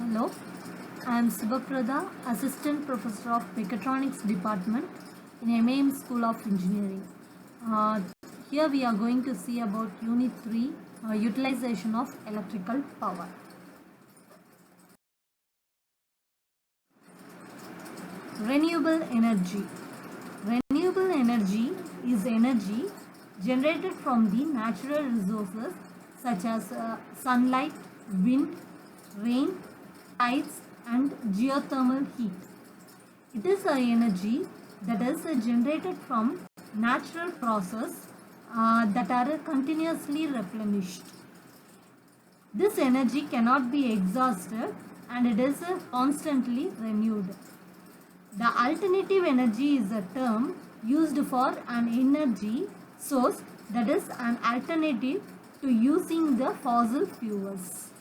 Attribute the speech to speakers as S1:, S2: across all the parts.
S1: Hello, I am Subhaprada, Assistant Professor of Mechatronics Department in MAM School of Engineering. Uh, Here we are going to see about Unit 3, Utilization of Electrical Power. Renewable energy. Renewable energy is energy generated from the natural resources such as sunlight, wind, rain, tides and geothermal heat. It is a energy that is generated from natural processes that are continuously replenished. This energy cannot be exhausted and it is constantly renewed. The alternative energy is a term used for an energy source that is an alternative to using the fossil fuels.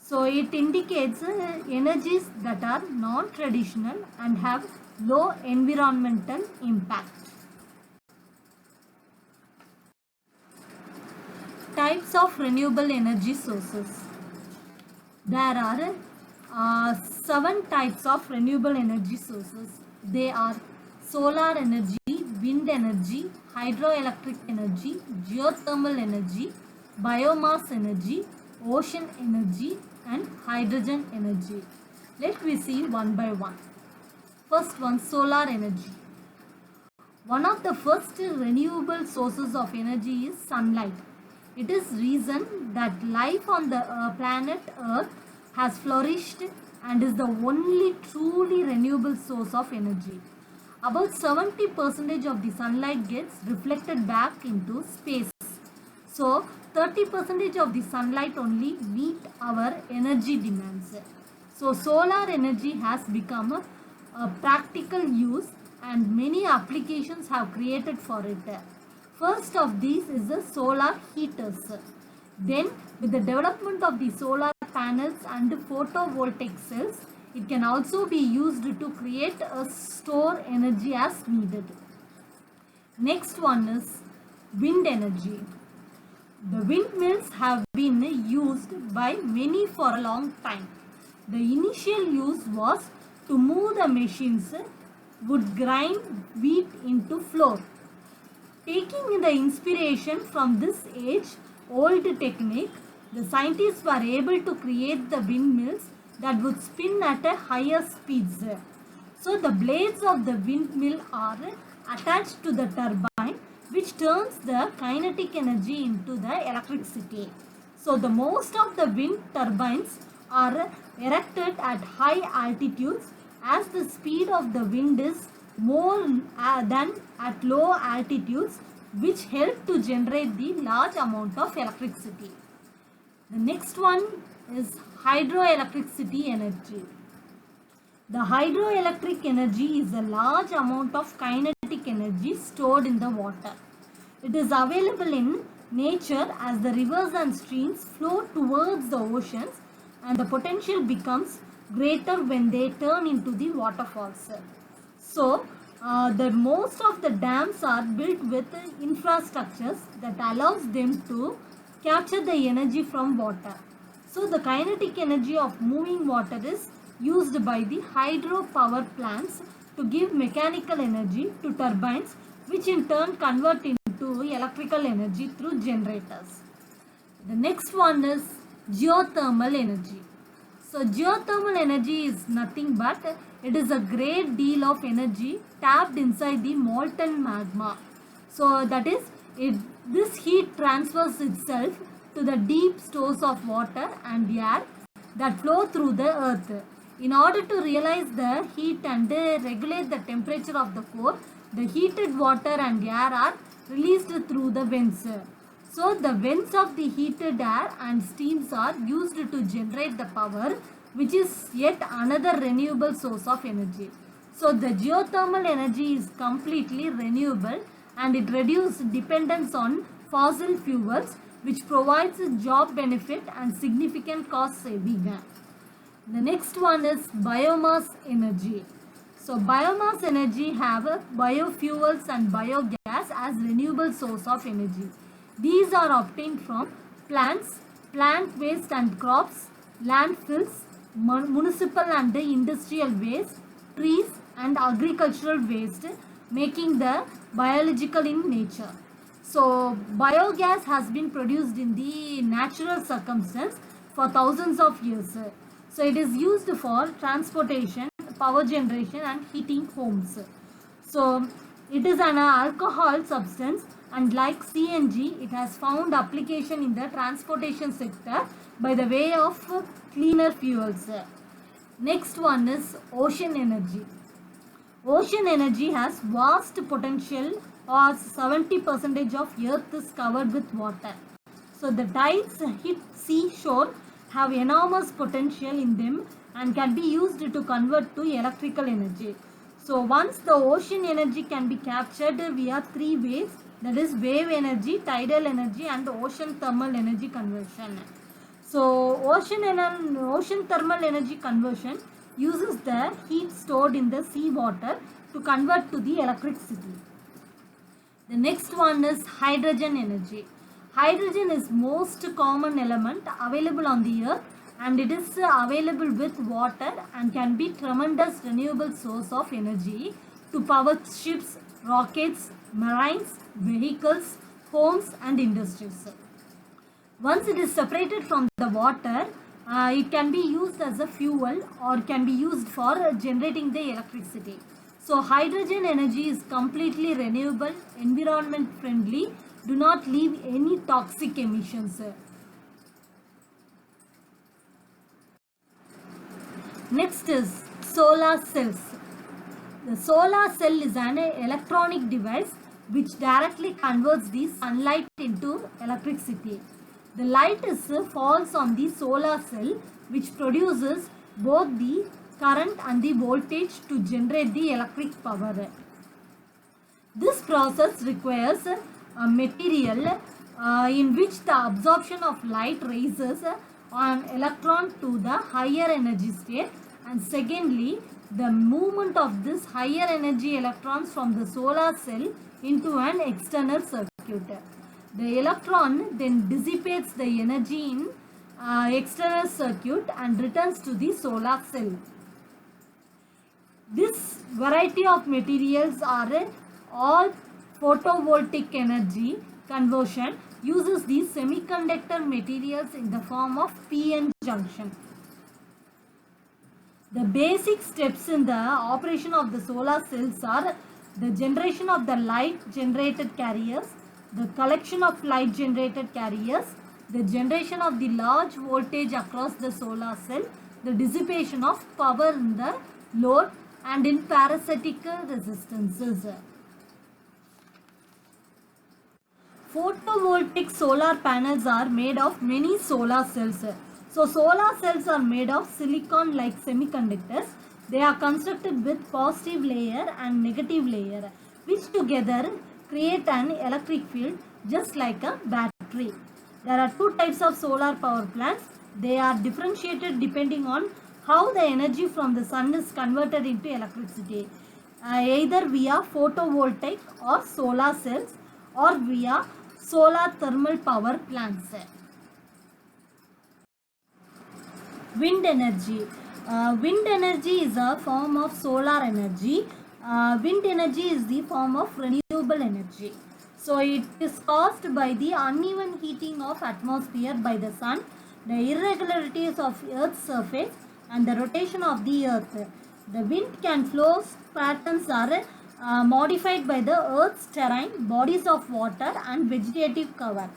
S1: So it indicates energies that are non-traditional and have low environmental impact. Types of renewable energy sources. There are 7 types of renewable energy sources. They are solar energy, wind energy, hydroelectric energy, geothermal energy, biomass energy, ocean energy and hydrogen energy. Let me see one by one. First one, solar energy. One of the first renewable sources of energy is sunlight. It is reason that life on the planet Earth has flourished and is the only truly renewable source of energy. About 70% of the sunlight gets reflected back into space. So 30% of the sunlight only meet our energy demands. So solar energy has become a practical use and many applications have created for it. First of these is the solar heaters. Then with the development of the solar panels and photovoltaic cells, it can also be used to create a store energy as needed. Next one is wind energy. The windmills have been used by many for a long time. The initial use was to move the machines would grind wheat into flour. Taking the inspiration from this age-old technique, the scientists were able to create the windmills that would spin at a higher speeds. So the blades of the windmill are attached to the turbine, which turns the kinetic energy into the electricity. So the most of the wind turbines are erected at high altitudes as the speed of the wind is more than at low altitudes, which help to generate the large amount of electricity. The next one is hydroelectricity energy. The hydroelectric energy is a large amount of kinetic energy stored in the water. It is available in nature as the rivers and streams flow towards the oceans and the potential becomes greater when they turn into the waterfalls. So, the most of the dams are built with infrastructures that allows them to capture the energy from water. So, the kinetic energy of moving water is used by the hydropower plants to give mechanical energy to turbines, which in turn convert into electrical energy through generators. The next one is geothermal energy. So geothermal energy is nothing but it is a great deal of energy tapped inside the molten magma. So that is, this heat transfers itself to the deep stores of water and air that flow through the earth. In order to realize the heat and regulate the temperature of the core, the heated water and air are released through the vents. So the vents of the heated air and steams are used to generate the power, which is yet another renewable source of energy. So the geothermal energy is completely renewable and it reduces dependence on fossil fuels, which provides a job benefit and significant cost saving. The next one is biomass energy. So biomass energy have biofuels and biogas as renewable source of energy. These are obtained from plants, plant waste and crops, landfills, municipal and industrial waste, trees and agricultural waste, making the biological in nature. So biogas has been produced in the natural circumstance for thousands of years. So it is used for transportation, power generation and heating homes. So it is an alcohol substance, and like CNG, it has found application in the transportation sector by the way of cleaner fuels. Next one is ocean energy. Ocean energy has vast potential, as 70% of earth is covered with water. So the tides hit seashore have enormous potential in them and can be used to convert to electrical energy. So once the ocean energy can be captured via three ways, that is wave energy, tidal energy and ocean thermal energy conversion. So ocean thermal energy conversion uses the heat stored in the sea water to convert to the electricity. The next one is hydrogen energy. Hydrogen is most common element available on the earth, and it is available with water and can be tremendous renewable source of energy to power ships, rockets, marines, vehicles, homes and industries. Once it is separated from the water, it can be used as a fuel or can be used for generating the electricity. So hydrogen energy is completely renewable, environment friendly, do not leave any toxic emissions. Next is solar cells. The solar cell is an electronic device which directly converts the sunlight into electricity. The light falls on the solar cell, which produces both the current and the voltage to generate the electric power. This process requires a material in which the absorption of light raises an electron to the higher energy state, and secondly, the movement of this higher energy electrons from the solar cell into an external circuit. The electron then dissipates the energy in external circuit and returns to the solar cell. This variety of materials are all photovoltaic energy conversion uses these semiconductor materials in the form of PN junction. The basic steps in the operation of the solar cells are the generation of the light generated carriers, the collection of light generated carriers, the generation of the large voltage across the solar cell, the dissipation of power in the load and in parasitic resistances. Photovoltaic solar panels are made of many solar cells. So solar cells are made of silicon-like semiconductors. They are constructed with positive layer and negative layer, which together create an electric field just like a battery. There are two types of solar power plants. They are differentiated depending on how the energy from the sun is converted into electricity, either via photovoltaic or solar cells or via solar thermal power plants. Wind energy. Wind energy is a form of solar energy. Wind energy is the form of renewable energy. So it is caused by the uneven heating of atmosphere by the sun, the irregularities of Earth's surface and the rotation of the Earth. The wind can flow patterns are modified by the Earth's terrain, bodies of water and vegetative cover.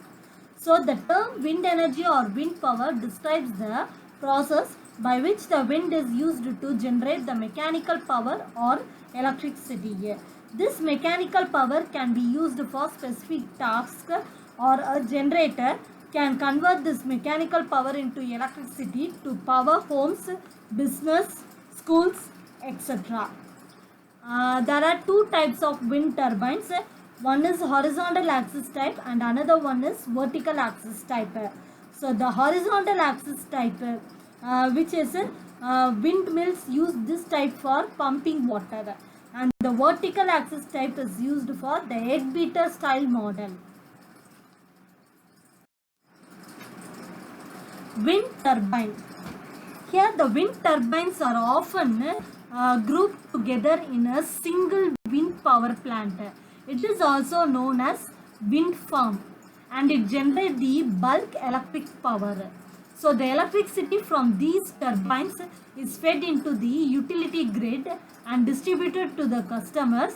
S1: So the term wind energy or wind power describes the process by which the wind is used to generate the mechanical power or electricity. This mechanical power can be used for specific tasks, or a generator can convert this mechanical power into electricity to power homes, business, schools, etc. There are two types of wind turbines. One is horizontal axis type and another one is vertical axis type. So the horizontal axis type, which is windmills use this type for pumping water, and the vertical axis type is used for the egg beater style model. Wind turbine. Here the wind turbines are often grouped together in a single wind power plant. It is also known as wind farm, and it generates the bulk electric power. So the electricity from these turbines is fed into the utility grid and distributed to the customers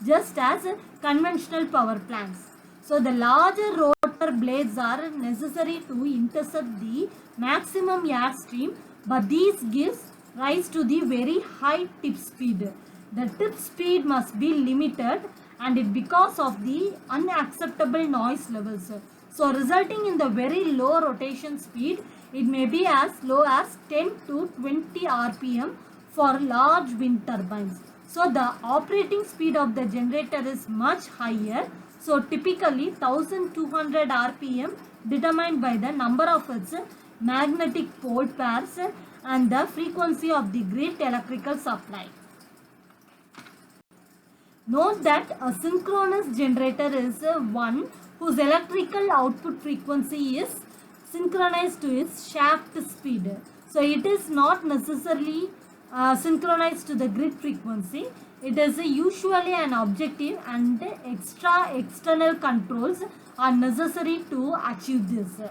S1: just as conventional power plants. So the larger rotor blades are necessary to intercept the maximum airstream, but these gives rise to the very high tip speed. The tip speed must be limited, and it because of the unacceptable noise levels. So resulting in the very low rotation speed, it may be as low as 10 to 20 rpm for large wind turbines. So the operating speed of the generator is much higher. So typically 1200 rpm determined by the number of its magnetic pole pairs and the frequency of the grid electrical supply. Note that a synchronous generator is one whose electrical output frequency is synchronized to its shaft speed. So it is not necessarily synchronized to the grid frequency. It is usually an objective, and external controls are necessary to achieve this.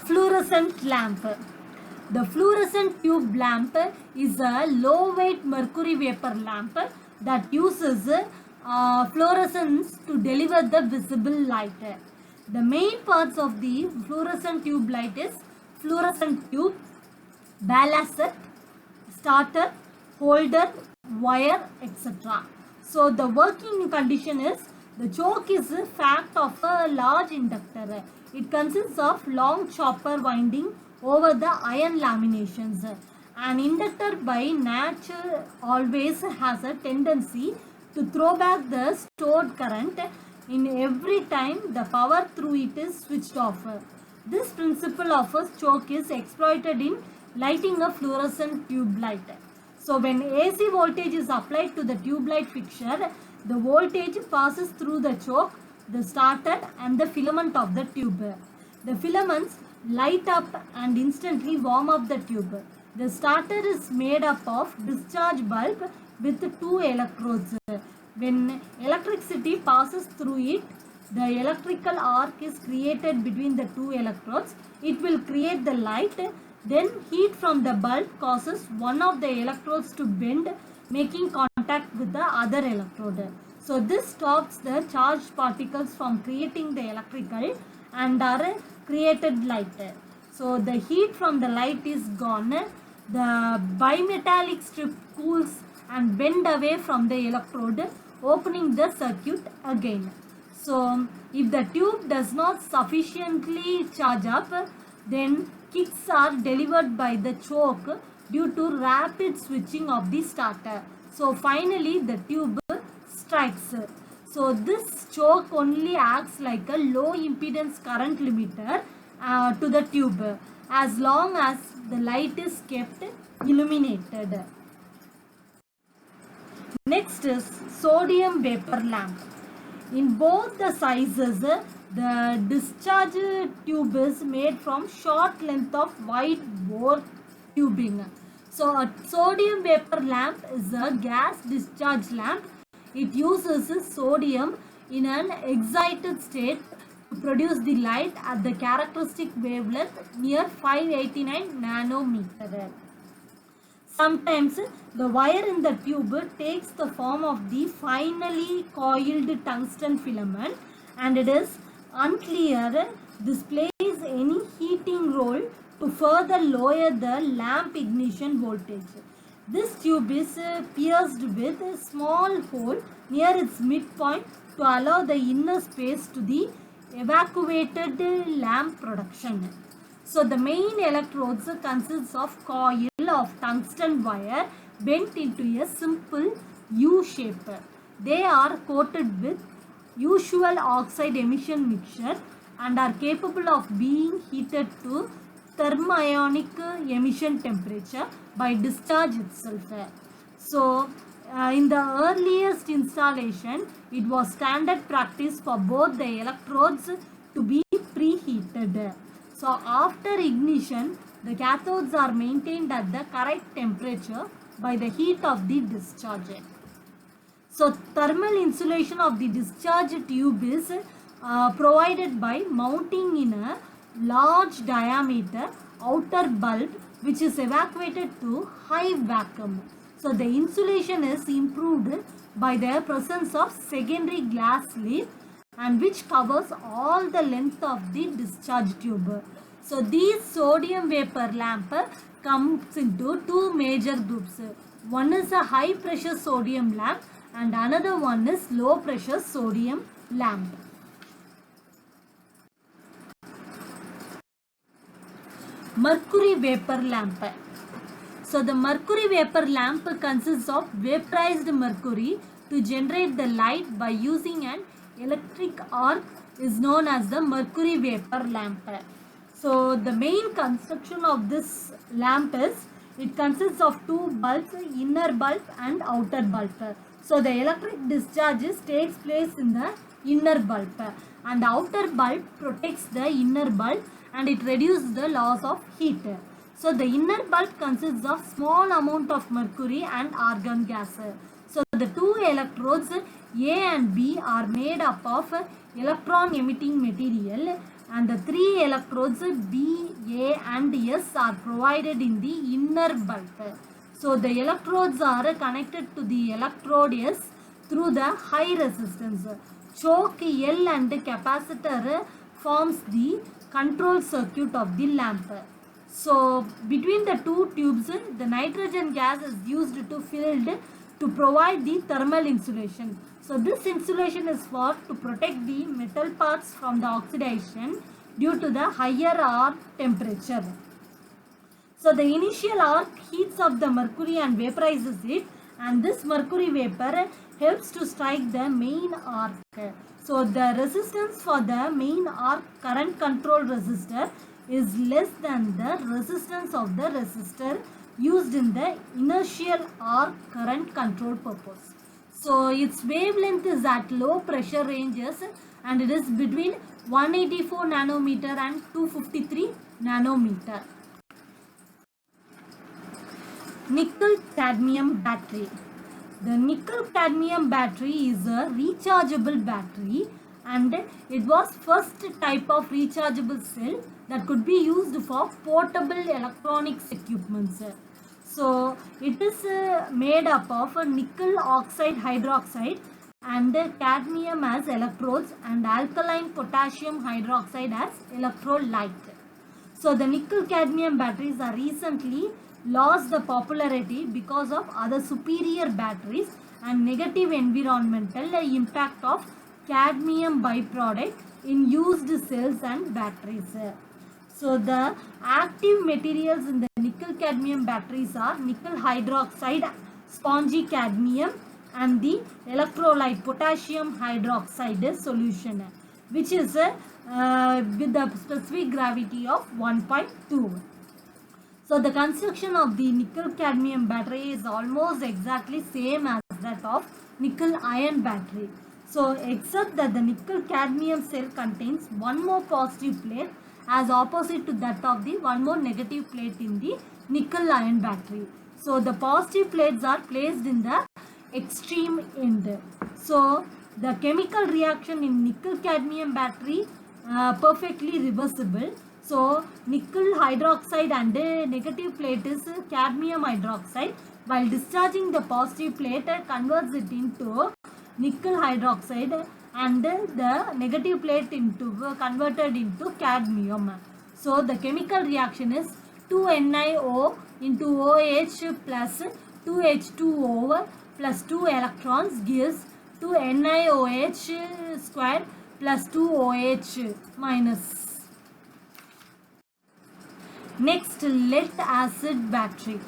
S1: Fluorescent lamp. The fluorescent tube lamp is a low-weight mercury vapor lamp that uses fluorescence to deliver the visible light. The main parts of the fluorescent tube light is fluorescent tube, ballast, starter, holder, wire, etc. So the working condition is the choke is a fact of a large inductor. It consists of long chopper winding over the iron laminations. An inductor by nature always has a tendency to throw back the stored current in every time the power through it is switched off. This principle of a choke is exploited in lighting a fluorescent tube light. So when AC voltage is applied to the tube light fixture, the voltage passes through the choke, the starter and the filament of the tube. The filaments light up and instantly warm up the tube. The starter is made up of discharge bulb with two electrodes. When electricity passes through it, the electrical arc is created between the two electrodes. It will create the light. Then heat from the bulb causes one of the electrodes to bend, making contact with the other electrode. So this stops the charged particles from creating the electrical and are created light. So the heat from the light is gone. The bimetallic strip cools and bend away from the electrode, opening the circuit again. So if the tube does not sufficiently charge up, then kicks are delivered by the choke due to rapid switching of the starter. So finally the tube strikes. So this choke only acts like a low impedance current limiter to the tube as long as the light is kept illuminated. Next is sodium vapor lamp. In both the sizes, the discharge tube is made from short length of wide bore tubing. So a sodium vapor lamp is a gas discharge lamp. It uses sodium in an excited state to produce the light at the characteristic wavelength near 589 nanometer. Sometimes the wire in the tube takes the form of the finely coiled tungsten filament, and it is unclear this plays any heating role to further lower the lamp ignition voltage. This tube is pierced with a small hole near its midpoint to allow the inner space to the evacuated lamp production. So the main electrodes consists of coil of tungsten wire bent into a simple U shape. They are coated with usual oxide emission mixture and are capable of being heated to thermionic emission temperature by discharge itself. So in the earliest installation, it was standard practice for both the electrodes to be preheated. So after ignition, the cathodes are maintained at the correct temperature by the heat of the discharge. So thermal insulation of the discharge tube is provided by mounting in a large diameter outer bulb which is evacuated to high vacuum. So the insulation is improved by the presence of secondary glass sleeve and which covers all the length of the discharge tube. So these sodium vapor lamp comes into two major groups. One is a high pressure sodium lamp and another one is low pressure sodium lamp. Mercury vapor lamp. So the mercury vapor lamp consists of vaporized mercury to generate the light by using an electric arc is known as the mercury vapor lamp. So the main construction of this lamp is it consists of two bulbs, inner bulb and outer bulb. So the electric discharges takes place in the inner bulb and the outer bulb protects the inner bulb and it reduces the loss of heat. So the inner bulb consists of small amount of mercury and argon gas. So the two electrodes A and B are made up of electron emitting material and the three electrodes B, A and S are provided in the inner bulb. So the electrodes are connected to the electrode S through the high resistance. Choke L and capacitor forms the control circuit of the lamp. So between the two tubes, the nitrogen gas is used to filled to provide the thermal insulation. So this insulation is for to protect the metal parts from the oxidation due to the higher arc temperature. So the initial arc heats up the mercury and vaporizes it, and this mercury vapor helps to strike the main arc. So the resistance for the main arc current control resistor is less than the resistance of the resistor used in the inertial arc current control purpose. So its wavelength is at low pressure ranges and it is between 184 nanometer and 253 nanometer. Nickel cadmium battery. The nickel cadmium battery is a rechargeable battery and it was first type of rechargeable cell that could be used for portable electronics equipments. So it is made up of nickel oxide hydroxide and cadmium as electrodes and alkaline potassium hydroxide as electrolyte. So the nickel cadmium batteries are recently lost the popularity because of other superior batteries and negative environmental impact of cadmium byproduct in used cells and batteries. So the active materials in the nickel cadmium batteries are nickel hydroxide, spongy cadmium and the electrolyte potassium hydroxide solution which is with the specific gravity of 1.2. So the construction of the nickel cadmium battery is almost exactly same as that of nickel iron battery. So except that the nickel cadmium cell contains one more positive plate as opposite to that of the one more negative plate in the nickel iron battery. So the positive plates are placed in the extreme end. So the chemical reaction in nickel cadmium battery perfectly reversible. So nickel hydroxide and negative plate is cadmium hydroxide, while discharging the positive plate converts it into nickel hydroxide and the negative plate into converted into cadmium. So the chemical reaction is 2NiO into OH plus 2H2O plus 2 electrons gives 2NiOH square plus 2OH minus. Next, lead acid battery.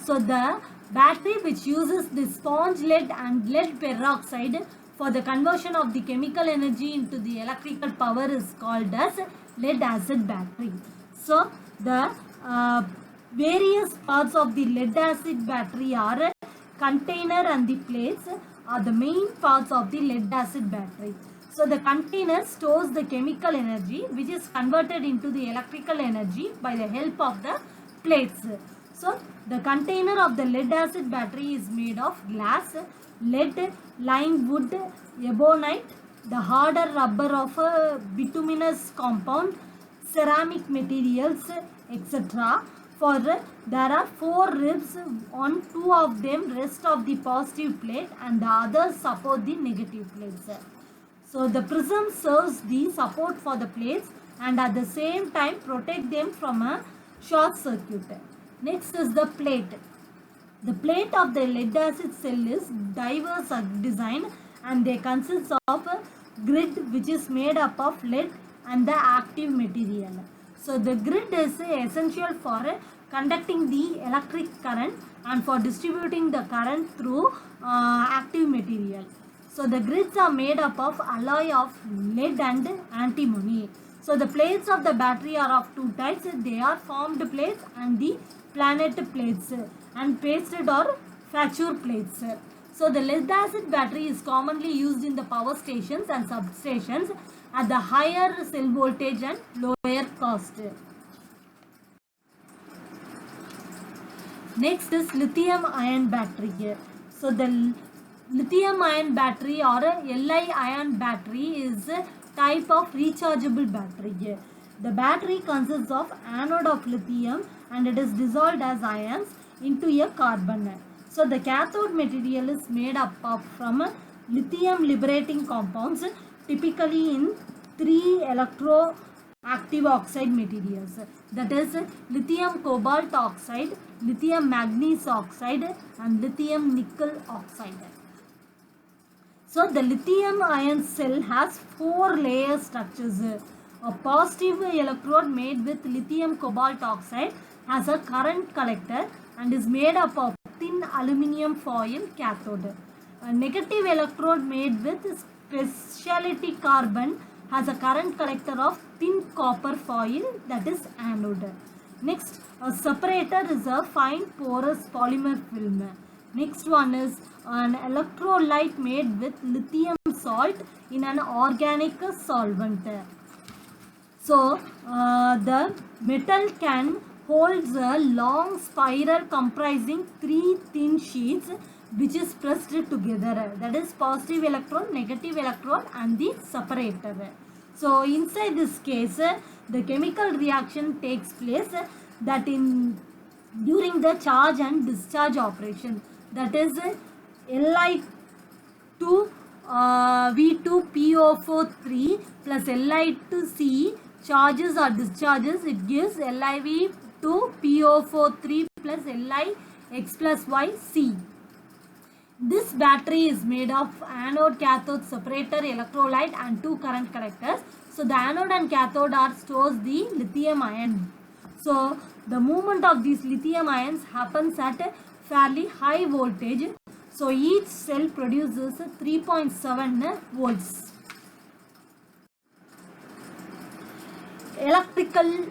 S1: So the battery which uses the sponge lead and lead peroxide for the conversion of the chemical energy into the electrical power is called as lead acid battery. So the various parts of the lead acid battery are container and the plates are the main parts of the lead acid battery. So the container stores the chemical energy which is converted into the electrical energy by the help of the plates. So the container of the lead acid battery is made of glass, lead, lime wood, ebonite, the harder rubber of a bituminous compound, ceramic materials, etc. For there are 4 ribs, on 2 of them rest of the positive plate and the others support the negative plates. So the prism serves the support for the plates and at the same time protect them from a short circuit. Next is the plate. The plate of the lead acid cell is diverse design and they consist of a grid which is made up of lead and the active material. So the grid is essential for conducting the electric current and for distributing the current through active material. So the grids are made up of alloy of lead and antimony. So the plates of the battery are of 2 types. They are formed plates and the planet plates and pasted or fracture plates. So the lead acid battery is commonly used in the power stations and substations at the higher cell voltage and lower cost. Next is lithium ion battery. So the lithium ion battery or a Li ion battery is a type of rechargeable battery. The battery consists of anode of lithium and it is dissolved as ions into a carbon. So the cathode material is made up of from lithium liberating compounds, typically in 3 electroactive oxide materials, that is lithium cobalt oxide, lithium manganese oxide and lithium nickel oxide. So the lithium ion cell has 4 layer structures. A positive electrode made with lithium cobalt oxide has a current collector and is made up of thin aluminum foil cathode. A negative electrode made with specialty carbon has a current collector of thin copper foil, that is anode. Next, a separator is a fine porous polymer film. Next one is an electrolyte made with lithium salt in an organic solvent. So the metal can holds a long spiral comprising 3 thin sheets which is pressed together, that is positive electrode, negative electrode and the separator. So inside this case the chemical reaction takes place that in during the charge and discharge operation, that is Li2 V2PO4 plus Li2C charges or discharges, it gives LiV2PO4 plus Lix plus YC. This battery is made of anode, cathode, separator, electrolyte and 2 current collectors. So the anode and cathode are stores the lithium ion. So the movement of these lithium ions happens at a fairly high voltage. So each cell produces 3.7 volts. Electrical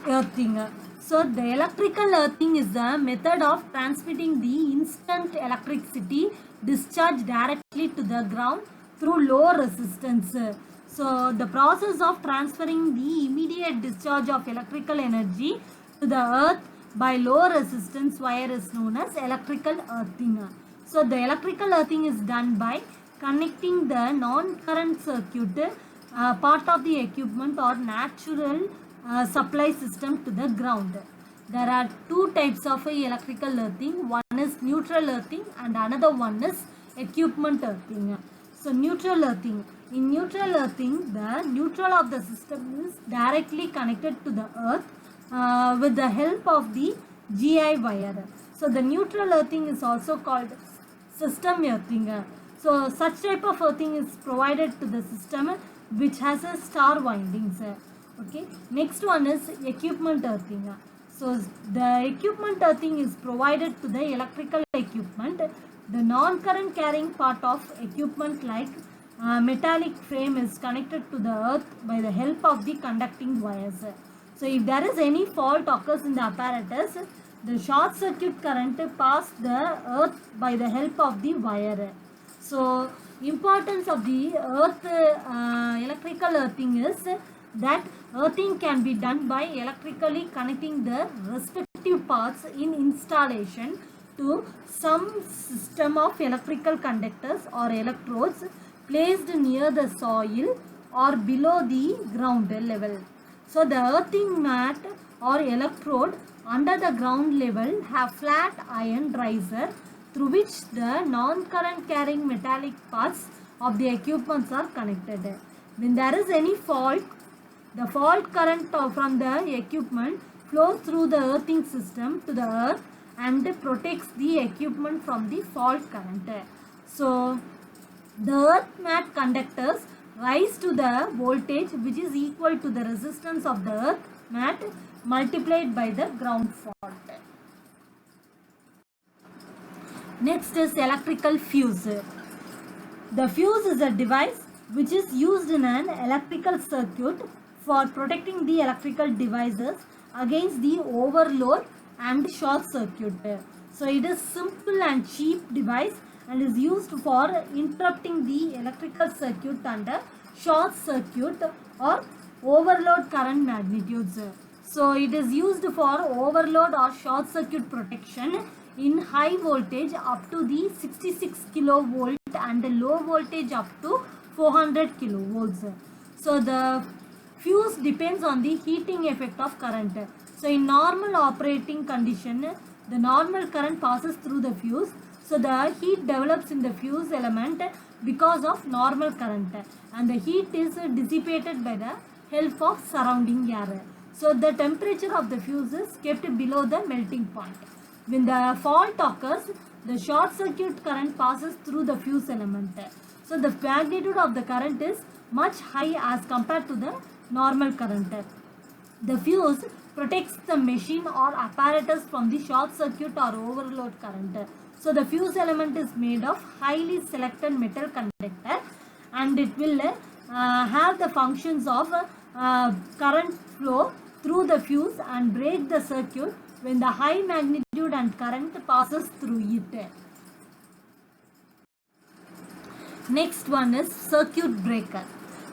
S1: earthing. So the electrical earthing is the method of transmitting the instant electricity discharge directly to the ground through low resistance. So the process of transferring the immediate discharge of electrical energy to the earth by low resistance wire is known as electrical earthing. So the electrical earthing is done by connecting the non-current circuit part of the equipment or natural supply system to the ground. There are 2 types of electrical earthing. One is neutral earthing and another one is equipment earthing. So neutral earthing. In neutral earthing, the neutral of the system is directly connected to the earth with the help of the GI wire. So the neutral earthing is also called system earthing. So such type of earthing is provided to the system which has a star windings. Okay. Next one is equipment earthing. So the equipment earthing is provided to the electrical equipment. The non-current carrying part of equipment like metallic frame is connected to the earth by the help of the conducting wires. So if there is any fault occurs in the apparatus, the short circuit current pass the earth by the help of the wire. So importance of the electrical earthing is that earthing can be done by electrically connecting the respective parts in installation to some system of electrical conductors or electrodes placed near the soil or below the ground level. So the earthing mat or electrode under the ground level have flat iron riser through which the non-current carrying metallic parts of the equipments are connected. When there is any fault, the fault current from the equipment flows through the earthing system to the earth and protects the equipment from the fault current. So the earth mat conductors rise to the voltage which is equal to the resistance of the earth mat multiplied by the ground fault. Next is electrical fuse. The fuse is a device which is used in an electrical circuit for protecting the electrical devices against the overload and short circuit. So it is simple and cheap device and is used for interrupting the electrical circuit under short circuit or overload current magnitudes. So it is used for overload or short circuit protection in high voltage up to the 66 kilovolt and low voltage up to 400 kilovolts. So the fuse depends on the heating effect of current. So in normal operating condition, the normal current passes through the fuse. So the heat develops in the fuse element because of normal current and the heat is dissipated by the help of surrounding air. So the temperature of the fuse is kept below the melting point. When the fault occurs, the short circuit current passes through the fuse element. So the magnitude of the current is much high as compared to the normal current. The fuse protects the machine or apparatus from the short circuit or overload current. So the fuse element is made of highly selected metal conductor and it will have the functions of current flow through the fuse and break the circuit when the high magnitude and current passes through it. Next one is circuit breaker.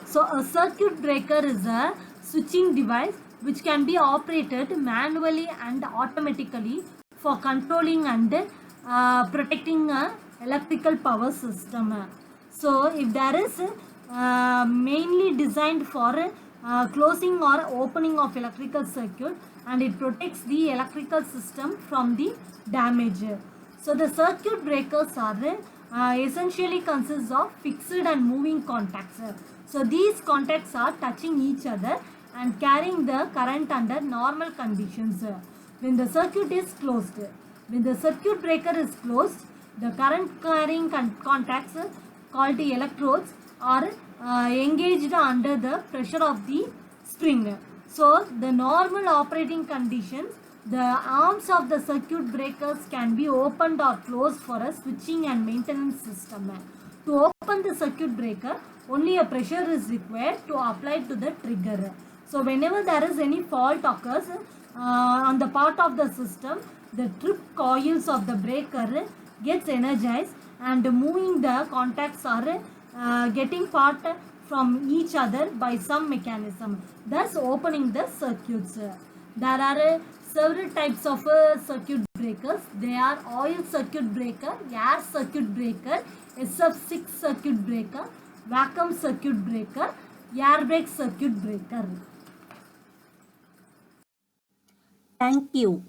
S1: So a circuit breaker is a switching device which can be operated manually and automatically for controlling and protecting a electrical power system. So if there is mainly designed for closing or opening of electrical circuit and it protects the electrical system from the damage. So the circuit breakers are essentially consists of fixed and moving contacts. So these contacts are touching each other and carrying the current under normal conditions. When the circuit is closed, when the circuit breaker is closed, the current carrying contacts called the electrodes are engaged under the pressure of the spring. So the normal operating conditions, the arms of the circuit breakers can be opened or closed for a switching and maintenance system. To open the circuit breaker, only a pressure is required to apply to the trigger. So whenever there is any fault occurs on the part of the system, the trip coils of the breaker gets energized and moving the contacts are getting part from each other by some mechanism, thus opening the circuits. There are several types of circuit breakers. They are oil circuit breaker, air circuit breaker, SF6 circuit breaker, vacuum circuit breaker, air brake circuit breaker.
S2: Thank you.